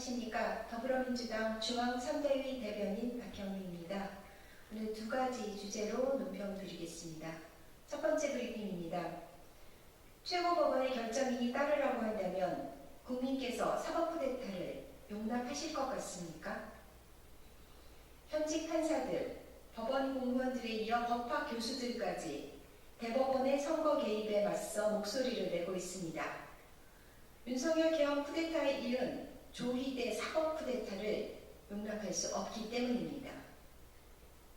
안녕하십니까. 더불어민주당 중앙선대위 대변인 박형미입니다. 오늘 두 가지 주제로 논평 드리겠습니다. 첫 번째 브리핑입니다. 최고법원의 결정이 따르라고 한다면 국민께서 사법 쿠데타를 용납하실 것 같습니까? 현직 판사들, 법원 공무원들에 이어 법학 교수들까지 대법원의 선거 개입에 맞서 목소리를 내고 있습니다. 윤석열 계엄 쿠데타에 이은 조희대 사법 쿠데타를 용납할 수 없기 때문입니다.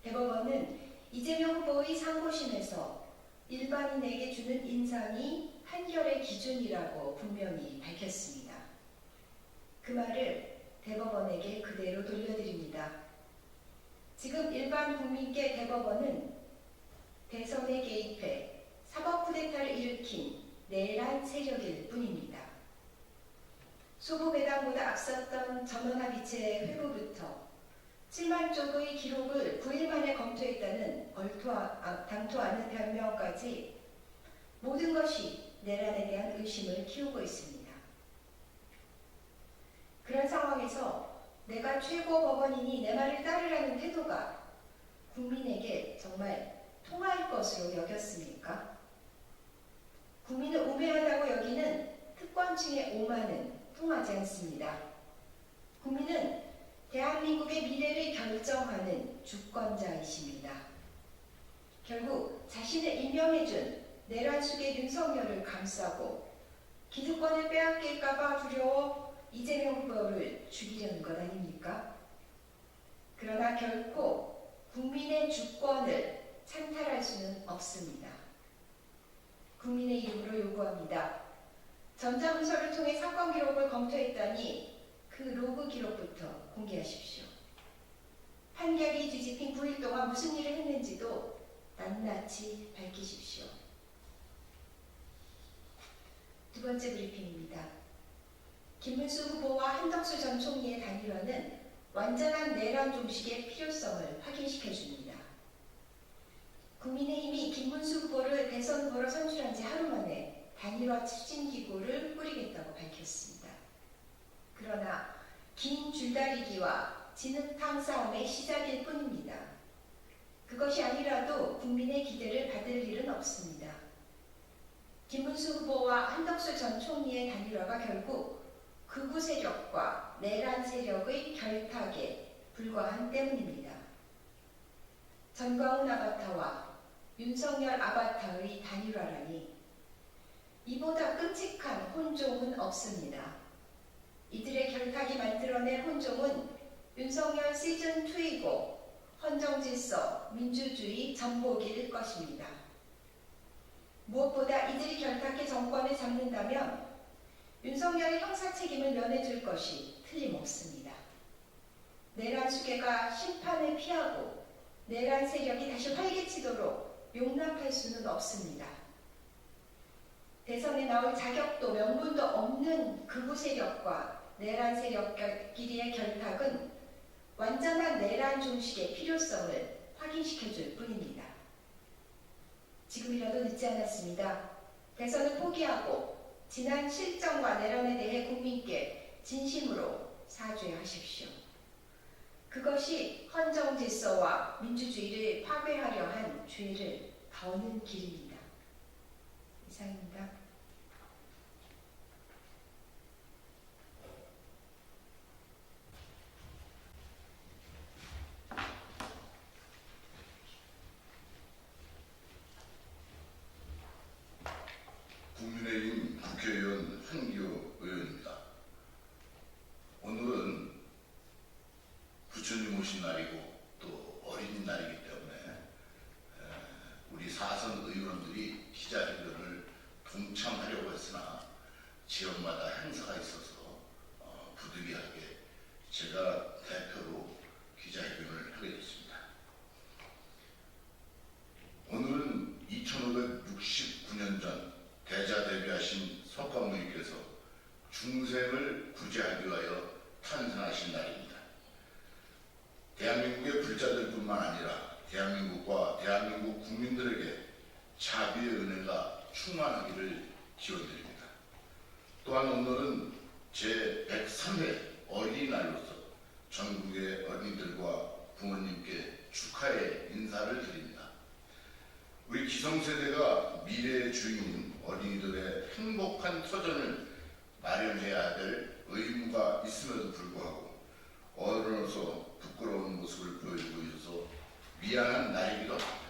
대법원은 이재명 후보의 상고심에서 일반인에게 주는 인상이 판결의 기준이라고 분명히 밝혔습니다. 그 말을 대법원에게 그대로 돌려드립니다. 지금 일반 국민께 대법원은 대선에 개입해 사법 쿠데타를 일으킨 내란 세력일 뿐입니다. 소부배당보다 앞섰던 전원합의체 회부부터 7만 쪽의 기록을 9일 만에 검토했다는 당토 않은 변명까지 모든 것이 내란에 대한 의심을 키우고 있습니다. 그런 상황에서 내가 최고 법원이니 내 말을 따르라는 태도가 국민에게 정말 통할 것으로 여겼습니까? 국민을 우매하다고 여기는 특권층의 오만은 통하지 않습니다. 국민은 대한민국의 미래를 결정하는 주권자이십니다. 결국 자신을 임명해준 내란 속의 윤석열을 감싸고 기득권을 빼앗길까봐 두려워 이재명 후보를 죽이려는 것 아닙니까? 그러나 결코 국민의 주권을 찬탈할 수는 없습니다. 국민의 이름으로 요구합니다. 전자문서를 통해 사건 기록을 검토했다니 그 로그 기록부터 공개하십시오. 판결이 뒤집힌 9일 동안 무슨 일을 했는지도 낱낱이 밝히십시오. 두 번째 브리핑입니다. 김문수 후보와 한덕수 전 총리의 단일화는 완전한 내란 종식의 필요성을 확인시켜줍니다. 국민의힘이 김문수 후보를 대선 후보로 선출한 지 하루 만에 단일화 추진기구를 꾸리겠다고 밝혔습니다. 그러나 긴 줄다리기와 진흙탕 싸움의 시작일 뿐입니다. 그것이 아니라도 국민의 기대를 받을 일은 없습니다. 김문수 후보와 한덕수 전 총리의 단일화가 결국 극우 세력과 내란 세력의 결탁에 불과한 때문입니다. 전광훈 아바타와 윤석열 아바타의 단일화라니 이보다 끔찍한 혼종은 없습니다. 이들의 결탁이 만들어낸 혼종은 윤석열 시즌2이고 헌정질서, 민주주의 전복일 것입니다. 무엇보다 이들이 결탁해 정권을 잡는다면 윤석열의 형사 책임을 면해줄 것이 틀림없습니다. 내란 수괴가 심판을 피하고 내란 세력이 다시 활개치도록 용납할 수는 없습니다. 대선에 나올 자격도 명분도 없는 극우 세력과 내란 세력끼리의 결탁은 완전한 내란 종식의 필요성을 확인시켜줄 뿐입니다. 지금이라도 늦지 않았습니다. 대선을 포기하고 지난 실정과 내란에 대해 국민께 진심으로 사죄하십시오. 그것이 헌정질서와 민주주의를 파괴하려 한 죄를 거는 길입니다. 이상입니다. 국민의힘 국회의원 한기호 의원입니다. 오늘은 부처님 오신 날이고 또 어린이날이기 때문에 우리 사선 의원들이 기자회견을 동참하려고 했으나 지역마다 행사가 있어서 부득이하게 제가 대표로 기자회견을 하게 됐습니다. 오늘은 2569년 전 대자대비하신 석가모니께서 중생을 구제하기 위하여 탄생하신 날입니다. 대한민국의 불자들뿐만 아니라 대한민국과 대한민국 국민들에게 자비의 은혜가 충만하기를 기원드립니다. 또한 오늘은 제103회 어린이날로서 전국의 어린이들과 부모님께 축하의 인사를 드립니다. 우리 기성세대가 미래의 주인인 어린이들의 행복한 터전을 마련해야 될 의무가 있음에도 불구하고 어른으로서 부끄러운 모습을 보여주고 있어서 미안한 날이기도 합니다.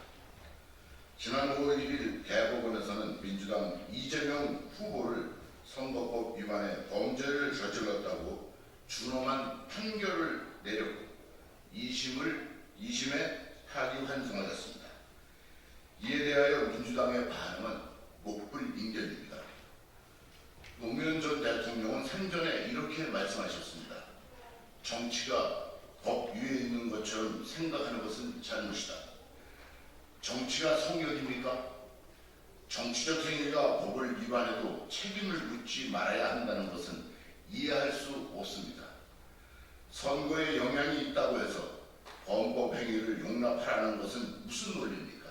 지난 5월 1일 대법원에서는 민주당 이재명 후보를 선거법 위반의 범죄를 저질렀다고 준엄한 판결을 내렸고 2심에 파기환송하였습니다. 이에 대하여 민주당의 반응은 목불인견입니다. 노무현 전 대통령은 생전에 이렇게 말씀하셨습니다. 정치가 법 위에 있는 것처럼 생각하는 것은 잘못이다. 정치가 성역입니까? 정치적 행위가 법을 위반해도 책임을 묻지 말아야 한다는 것은 이해할 수 없습니다. 선거에 영향이 있다고 해서 범법 행위를 용납하라는 것은 무슨 논리입니까?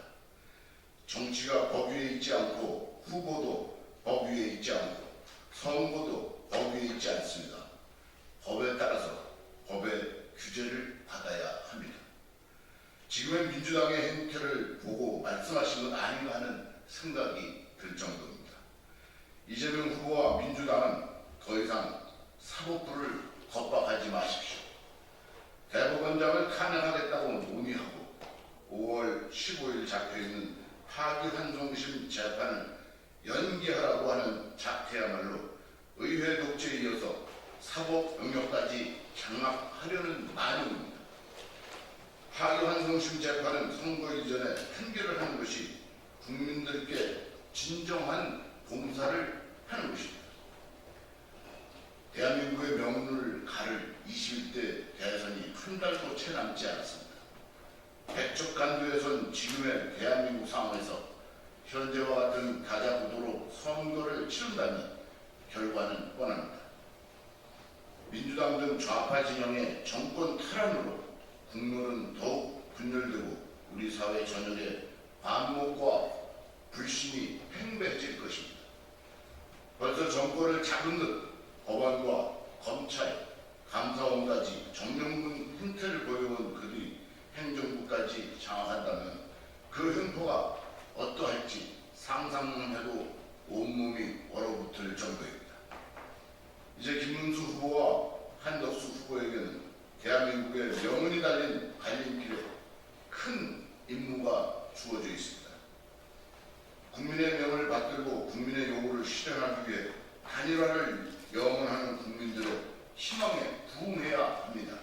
정치가 법 위에 있지 않고 후보도 법 위에 있지 않고 선거도 법 위에 있지 않습니다. 법에 따라서 법의 규제를 받아야 합니다. 지금의 민주당의 행태를 보고 말씀하신 것 아닌가 하는 생각이 들 정도입니다. 이재명 후보와 민주당은 더 이상 사법부를 겁박하지 마십시오. 대법원장을 탄핵하겠다고 논의하고 5월 15일 잡혀있는 파기환송심 재판을 연기하라고 하는 작태야말로 의회 독재에 이어서 사법 영역까지 장악하려는 만용입니다. 파기환송심 재판은 선거 이전에 판결을 하는 것이 국민들께 진정한 봉사를 하는 것입니다. 대한민국의 명운을 가를 21대 대선이 한 달도 채 남지 않았습니다. 백척간두에선 지금의 대한민국 상황에서 현재와 같은 다자구도로 선거를 치른다면 결과는 뻔합니다. 민주당 등 좌파 진영의 정권 탈환으로 국론은 더욱 분열되고 우리 사회 전역에 반목과 불신이 팽배해질 것입니다. 벌써 정권을 잡은 듯 법원과 검찰, 감사원까지 정명분 행태를 보여온 그들이 행정부까지 장악한다면 그 횡포가 어떠할지 상상만 해도 온몸이 얼어붙을 정도입니다. 이제 김문수 후보와 한덕수 후보에게는 대한민국의 명운이 달린 갈림길에 큰 임무가 주어져 있습니다. 국민의 명을 받들고 국민의 요구를 실현하기 위해 단일화를 영원하는 국민들의 희망에 부응해야 합니다.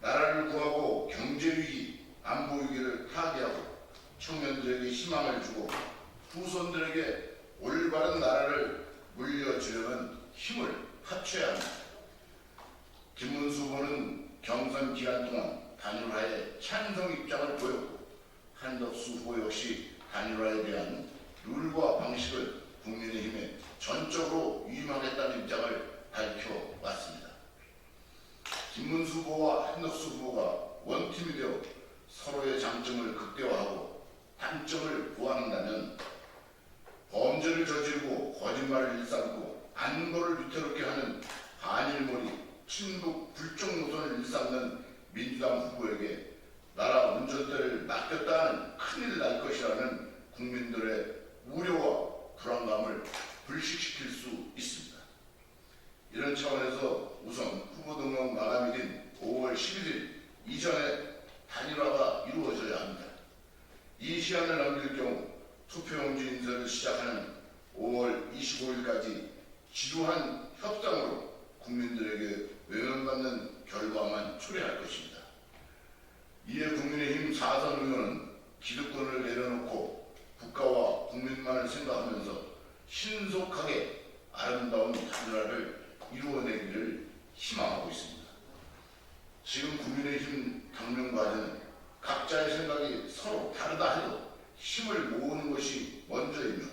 나라를 구하고 경제위기, 안보위기를 타개하고 청년들에게 희망을 주고 후손들에게 올바른 나라를 물려주려는 힘을 합쳐야 합니다. 김문수 후보는 경선 기간 동안 단일화에 찬성 입장을 보였고 한덕수 후보 역시 단일화에 대한 룰과 방식을 국민의힘에 전적으로 위임하겠다는 입장을 밝혀왔습니다. 김문수 후보와 한덕수 후보가 원팀이 되어 서로의 장점을 극대화하고 단점을 보완한다면 범죄를 저지르고 거짓말을 일삼고 안보를 위태롭게 하는 반일몰이 친북 불쪽 노선을 일삼는 민주당 후보에게 나라 운전대를 맡겼다는 큰일 날 것이라는 국민들의 우려와 불안감을 불식시킬 수 있습니다. 이런 차원에서 우선 후보 등록 마감일인 5월 11일 이전에 단일화가 이루어져야 합니다. 이 시한을 넘길 경우 투표용지 인쇄를 시작하는 5월 25일까지 지루한 협상으로 국민들에게 외면받는 결과만 초래할 것입니다. 이에 국민의힘 4선 의원은 기득권을 내려놓고 국가와 국민만을 생각하면서 신속하게 아름다운 단일화를 이루어내기를 희망하고 있습니다. 지금 국민의힘 당명과제는 각자의 생각이 서로 다르다 해도 힘을 모으는 것이 먼저이며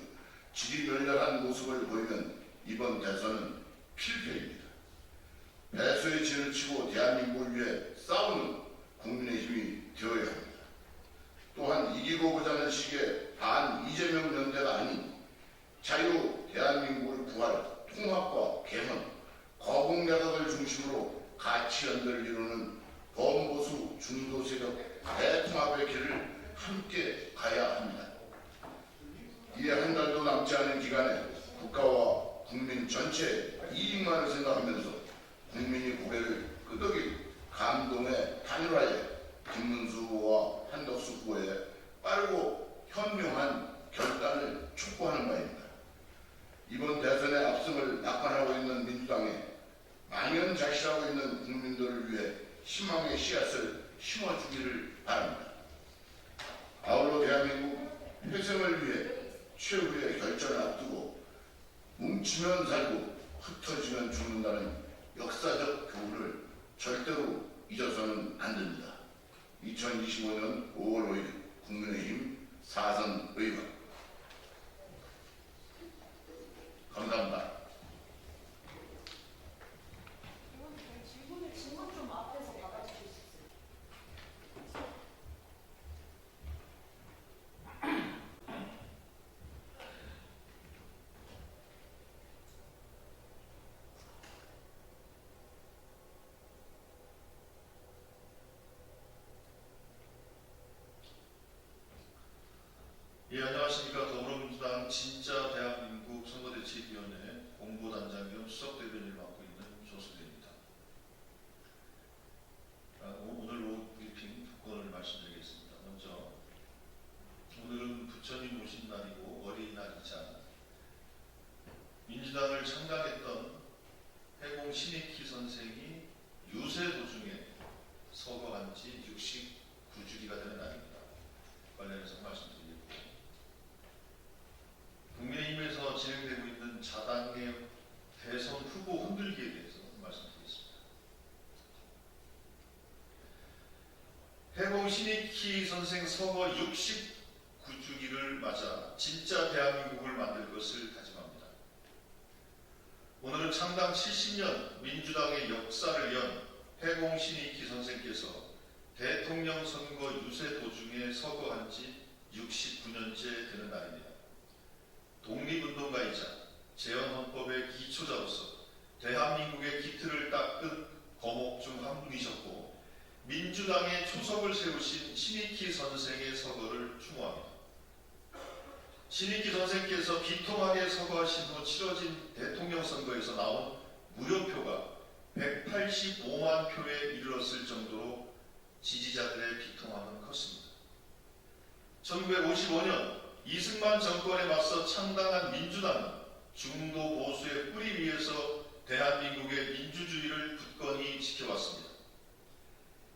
지리멸렬한 모습을 보이면 이번 대선은 필패입니다. 배수의 진을 치고 대한민국을 위해 싸우는 국민의힘이 되어야 합니다. 또한 이기고 보자는 식의 반 이재명 연대가 아닌 자유 대한민국을 구할 통합과 개헌, 거국야각을 중심으로 함께 가야 합니다. 이에 한 달도 남지 않은 기간에 국가와 국민 전체의 이익만을 생각하면서 국민이 고개를 끄덕일 감동의 단일화에 김문수 후보와 한덕수 후보의 빠르고 현명한 결단을 촉구하는 바입니다. 이번 대선의 압승을 낙관하고 있는 민주당에 망연자실하고 있는 국민들을 위해 희망의 씨앗을 심어주기를 바랍니다. 아울러 대한민국 회생을 위해 최후의 결전을 앞두고 뭉치면 살고 흩어지면 죽는다는 역사적 교훈을 절대로 잊어서는 안 됩니다. 2025년 5월 5일 국민의힘 사선 의원. 감사합니다. 질문 좀 앞에서 받아주실 수 있어요? 예, 안녕하십니까. 더불어민주당 진짜 대한민국 선거대책위원회 공보단장 겸 수석대변인을 맡고 있는 조수대입니다. 오늘 오후 브리핑 두 건을 말씀드리겠습니다. 먼저 오늘은 부처님 오신 날이고 어린이날이자 민주당을 창당했던 해공 신익희 선생이 유세 도중에 서거한 지 69주기가 되는 날입니다. 관련해서 말씀드리겠습니다. 국민의힘에서 진행되고 있는 자당의 대선 후보 흔들기에 대해서 말씀드리겠습니다. 해공 신익희 선생 서거 69주기를 맞아 진짜 대한민국을 만들 것을 다짐합니다. 오늘은 창당 70년 민주당의 역사를 연 해공 신익희 선생께서 대통령 선거 유세 도중에 서거한 지 69년째 되는 날입니다. 독립운동가이자 재헌헌법의 기초자로서 대한민국의 기틀을 닦은 거목 중 한 분이셨고 민주당의 초석을 세우신 신익희 선생의 서거를 추모합니다. 신익희 선생께서 비통하게 서거하신 후 치러진 대통령 선거에서 나온 무효표가 185만 표에 이르렀을 정도로 지지자들의 비통함은 컸습니다. 1955년 이승만 정권에 맞서 창당한 민주당은 중도 보수의 뿌리 위에서 대한민국의 민주주의를 굳건히 지켜왔습니다.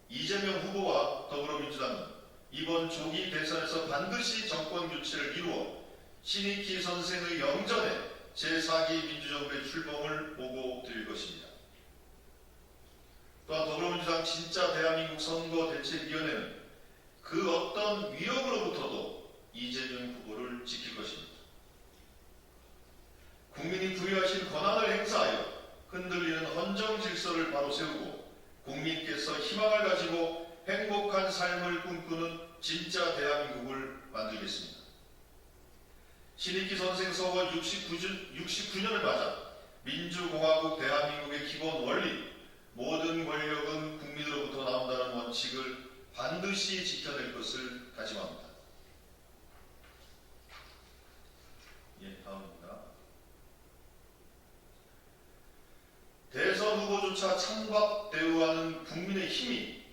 이재명 후보와 더불어민주당은 이번 조기 대선에서 반드시 정권 교체를 이루어 신익희 선생의 영전에 제4기 민주정부의 출범을 보고 드릴 것입니다. 또한 더불어민주당 진짜 대한민국 선거대책위원회는 그 어떤 위협으로부터도 이재명 후보를 지킬 것입니다. 국민이 부여하신 권한을 행사하여 흔들리는 헌정 질서를 바로 세우고 국민께서 희망을 가지고 행복한 삶을 꿈꾸는 진짜 대한민국을 만들겠습니다. 신익희 선생 서거 69년을 맞아 민주공화국 대한민국의 기본 원리, 모든 권력은 국민으로부터 나온다는 원칙을 반드시 지켜낼 것을 다짐합니다. 예, 다음입니다. 대선 후보조차 찬밥 대우하는 국민의 힘이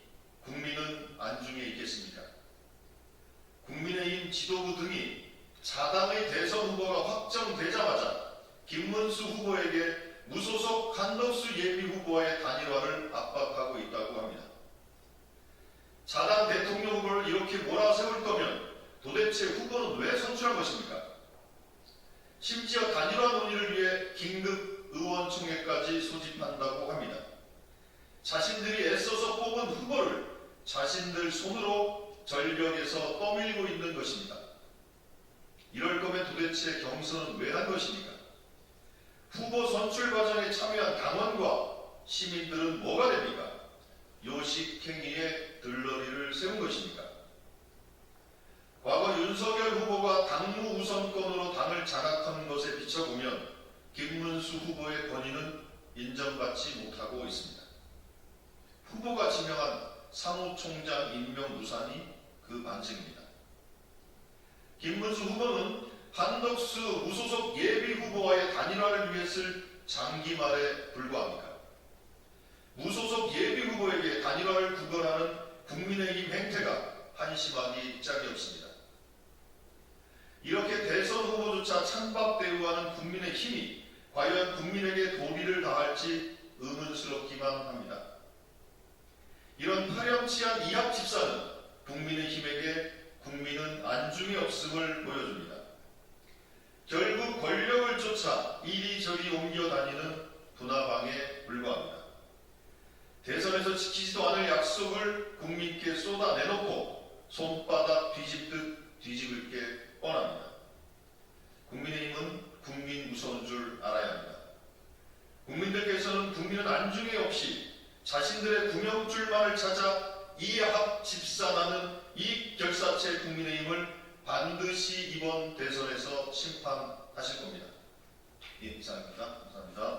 국민은 안중에 있겠습니까? 국민의힘 지도부 등이 자당의 대선 후보가 확정되자마자 김문수 후보에게 무소속 한덕수 예비 후보와의 단일화를 압박하고 있다고 합니다. 자당 대통령 후보를 이렇게 몰아세울 거면 도대체 후보는 왜 선출한 것입니까? 심지어 단일화 논의를 위해 긴급 의원총회까지 소집한다고 합니다. 자신들이 애써서 뽑은 후보를 자신들 손으로 절벽에서 떠밀고 있는 것입니다. 이럴 거면 도대체 경선은 왜 한 것입니까? 후보 선출 과정에 참여한 당원과 시민들은 뭐가 됩니까? 요식행위에 들러리를 세운 것입니까? 과거 윤석열 후보가 당무 우선권으로 당을 장악한 것에 비춰보면 김문수 후보의 권위는 인정받지 못하고 있습니다. 후보가 지명한 사무총장 임명 무산이 그 반증입니다. 김문수 후보는 한덕수 무소속 예비 후보와의 단일화를 위해 쓸 장기말에 불과합니까? 무소속 예비 후보에게 단일화를 구걸하는 국민의힘 행태가 한심하기 짝이 없습니다. 이렇게 대선 후보조차 찬밥 대우하는 국민의힘이 과연 국민에게 도리를 다할지 의문스럽기만 합니다. 이런 파렴치한 이합 집사는 국민의힘에게 국민은 안중에 없음을 보여줍니다. 결국 권력을 쫓아 이리저리 옮겨 다니는 분화방에 불과합니다. 대선에서 지키지도 않을 약속을 국민께 쏟아내놓고 손바닥 뒤집듯 뒤집을 게 뻔합니다. 국민의힘은 국민 무서운 줄 알아야 합니다. 국민들께서는 국민은 안중에 없이 자신들의 구명줄만을 찾아 이합 집산하는 이 결사체 국민의힘을 반드시 이번 대선에서 심판하실 겁니다. 이상입니다. 감사합니다.